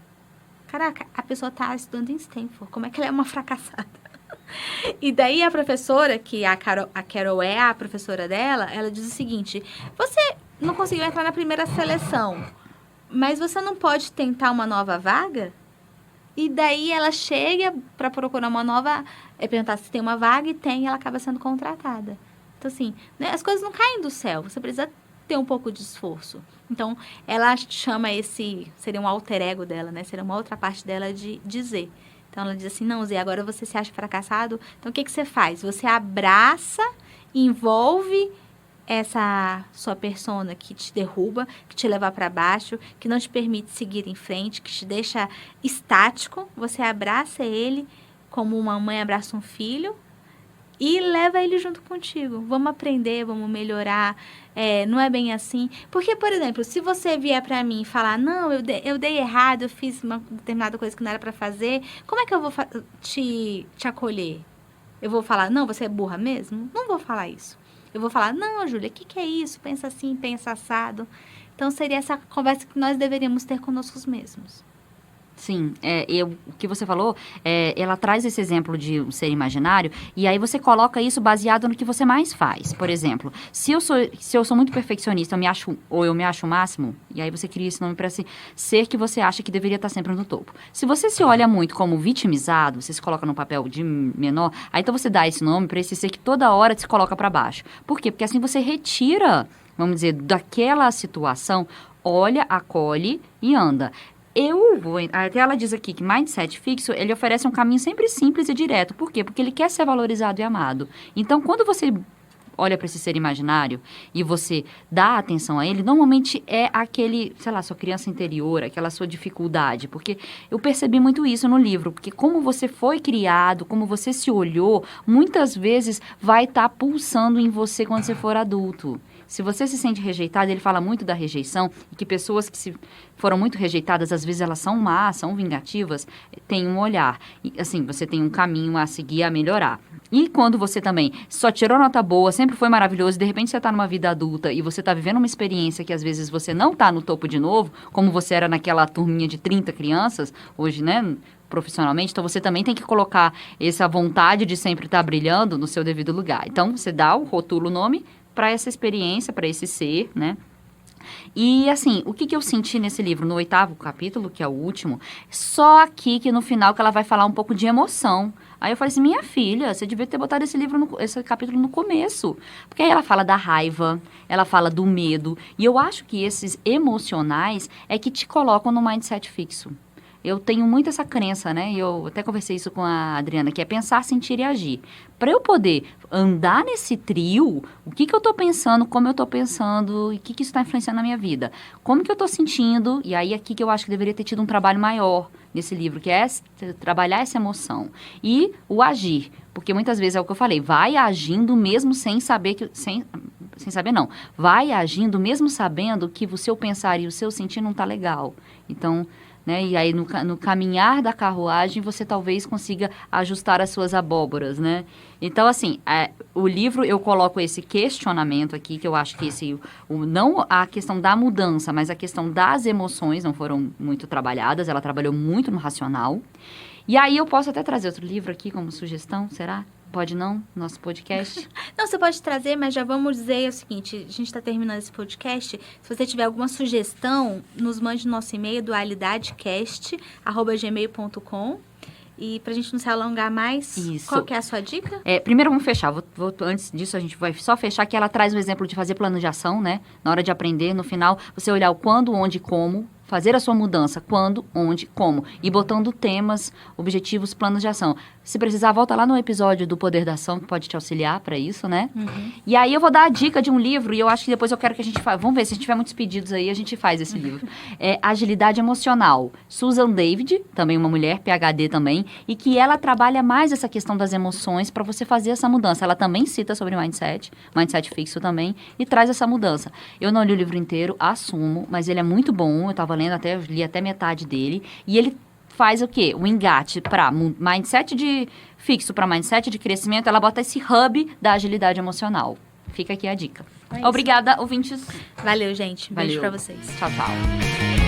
Caraca, a pessoa está estudando em Stanford. Como é que ela é uma fracassada? E daí a professora, que a Carol é a professora dela, ela diz o seguinte: você não conseguiu entrar na primeira seleção, mas você não pode tentar uma nova vaga? E daí ela chega para procurar uma nova, perguntar se tem uma vaga, e tem, e ela acaba sendo contratada. Então, assim, né, as coisas não caem do céu, você precisa ter um pouco de esforço. Então, ela chama seria um alter ego dela, né? Seria uma outra parte dela de dizer. Então, ela diz assim, não, Zé, agora você se acha fracassado, então o que você faz? Você abraça, envolve essa sua persona que te derruba, que te leva para baixo, que não te permite seguir em frente, que te deixa estático, você abraça ele como uma mãe abraça um filho e leva ele junto contigo. Vamos aprender, vamos melhorar. Não é bem assim. Porque, por exemplo, se você vier para mim e falar, não, eu dei errado, eu fiz uma determinada coisa que não era para fazer, como é que eu vou te acolher? Eu vou falar, não, você é burra mesmo? Não vou falar isso. Eu vou falar, não, Júlia, o que é isso? Pensa assim, pensa assado. Então, seria essa conversa que nós deveríamos ter conosco mesmos. Sim, o que você falou, ela traz esse exemplo de um ser imaginário, e aí você coloca isso baseado no que você mais faz. Por exemplo, se eu sou muito perfeccionista, eu me acho o máximo, e aí você cria esse nome para ser que você acha que deveria estar sempre no topo. Se você se olha muito como vitimizado, você se coloca num papel de menor, aí então você dá esse nome para esse ser que toda hora se coloca para baixo. Por quê? Porque assim você retira, vamos dizer, daquela situação, olha, acolhe e anda. Até ela diz aqui que mindset fixo, ele oferece um caminho sempre simples e direto. Por quê? Porque ele quer ser valorizado e amado. Então, quando você olha para esse ser imaginário e você dá atenção a ele, normalmente é aquele, sei lá, sua criança interior, aquela sua dificuldade. Porque eu percebi muito isso no livro. Porque como você foi criado, como você se olhou, muitas vezes vai estar pulsando em você quando você for adulto. Se você se sente rejeitado, ele fala muito da rejeição, e que pessoas que foram muito rejeitadas, às vezes elas são más, são vingativas, têm um olhar. E, assim, você tem um caminho a seguir, a melhorar. E quando você também só tirou nota boa, sempre foi maravilhoso, e de repente você está numa vida adulta e você está vivendo uma experiência que às vezes você não está no topo de novo, como você era naquela turminha de 30 crianças, hoje, né, profissionalmente, então você também tem que colocar essa vontade de sempre estar brilhando no seu devido lugar. Então, você dá o rótulo, o nome, para essa experiência, para esse ser, né? E, assim, o que eu senti nesse livro, no 8º capítulo, que é o último, só aqui que no final que ela vai falar um pouco de emoção. Aí eu falei assim, minha filha, você devia ter botado esse capítulo no começo. Porque aí ela fala da raiva, ela fala do medo, e eu acho que esses emocionais é que te colocam no mindset fixo. Eu tenho muito essa crença, né? E eu até conversei isso com a Adriana, que é pensar, sentir e agir. Para eu poder andar nesse trio, o que eu estou pensando, como eu estou pensando, e o que isso está influenciando na minha vida. Como que eu estou sentindo, e aí aqui que eu acho que deveria ter tido um trabalho maior nesse livro, que é trabalhar essa emoção. E o agir, porque muitas vezes é o que eu falei, vai agindo mesmo sem saber que... Sem saber não, vai agindo mesmo sabendo que o seu pensar e o seu sentir não está legal. Então... né? E aí, no caminhar da carruagem, você talvez consiga ajustar as suas abóboras, né? Então, assim, o livro, eu coloco esse questionamento aqui, que eu acho que não a questão da mudança, mas a questão das emoções não foram muito trabalhadas, ela trabalhou muito no racional. E aí, eu posso até trazer outro livro aqui como sugestão, será? Pode não? Nosso podcast? Não, você pode trazer, mas já vamos dizer o seguinte, a gente está terminando esse podcast, se você tiver alguma sugestão, nos mande no nosso e-mail, dualidadecast@gmail.com. E pra gente não se alongar mais, Isso. Qual que é a sua dica? Primeiro vamos fechar. Antes disso, a gente vai só fechar que ela traz o exemplo de fazer plano de ação, né? Na hora de aprender, no final, você olhar o quando, onde e como, fazer a sua mudança, quando, onde, como. E botando temas, objetivos, planos de ação. Se precisar, volta lá no episódio do Poder da Ação, que pode te auxiliar para isso, né? Uhum. E aí eu vou dar a dica de um livro, e eu acho que depois eu quero que a gente faça. Vamos ver, se tiver muitos pedidos aí, a gente faz esse livro. Agilidade Emocional. Susan David, também uma mulher, PhD também, e que ela trabalha mais essa questão das emoções para você fazer essa mudança. Ela também cita sobre mindset fixo também, e traz essa mudança. Eu não li o livro inteiro, assumo, mas ele é muito bom, eu li até metade dele, e ele faz o quê? O engate para mindset de fixo para mindset de crescimento, ela bota esse hub da agilidade emocional. Fica aqui a dica. Obrigada, ouvintes. Valeu, gente. Beijo Valeu. pra vocês. Tchau, tchau.